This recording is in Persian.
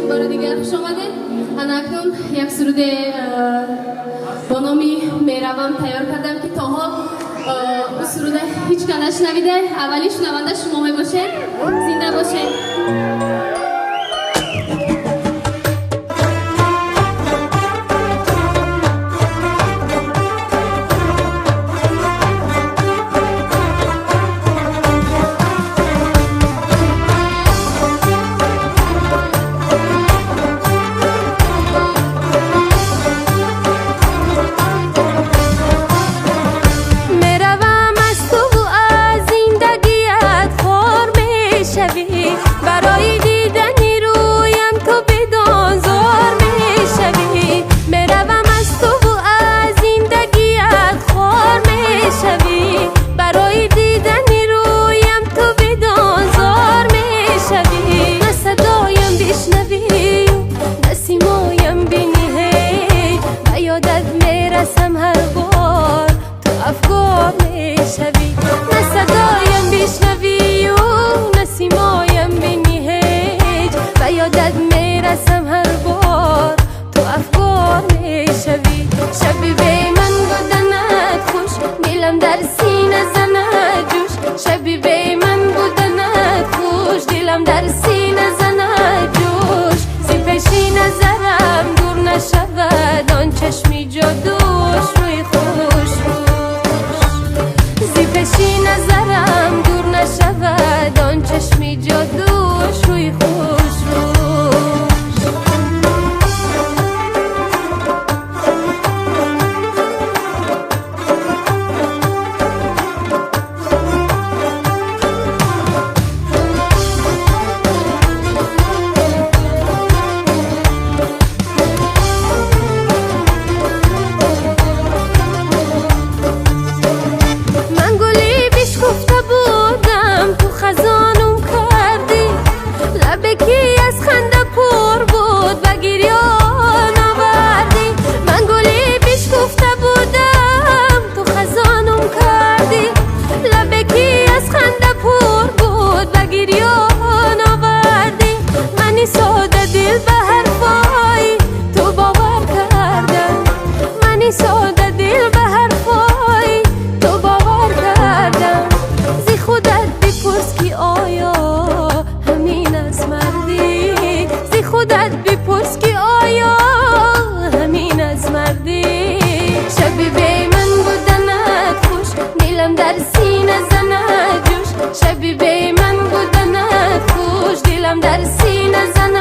بار دیگر خوش آمدید. اکنون یک سرود با نامی میروم تیار کردم که تا حال اون سرود هیچ که نشنویده. اولی شنونده شما باشید. زنده باشید. برای دیدنی رویم تو بدان زار میشوی میروم از تو و از زندگیت خوار میشوی برای دیدنی رویم تو بدان زار میشوی نه صدایم بشنوی نه سیمایم بینی هی و یادت میرسم هر بار تو افکار میشوی نه صدایم بشنوی نه سیمایم بینی هیچ و یادت میرسم هر بار تو افکار میشوی شبی بی من بودنت خوش دلم در سینه زند جوش شبی بی من بودنت خوش دلم در سینه زند جوش زی پیشی نظرم دور نشود آن چشمی جادوش روی خوش زی پیشی نظرم دور نشود آن چشمی جادوش روی خوش خودت بپرس که آیا همین از مردی شبی بی من بودنت خوش دلم در سینه زند جوش شبی بی من بودنت خوش دلم در سینه زند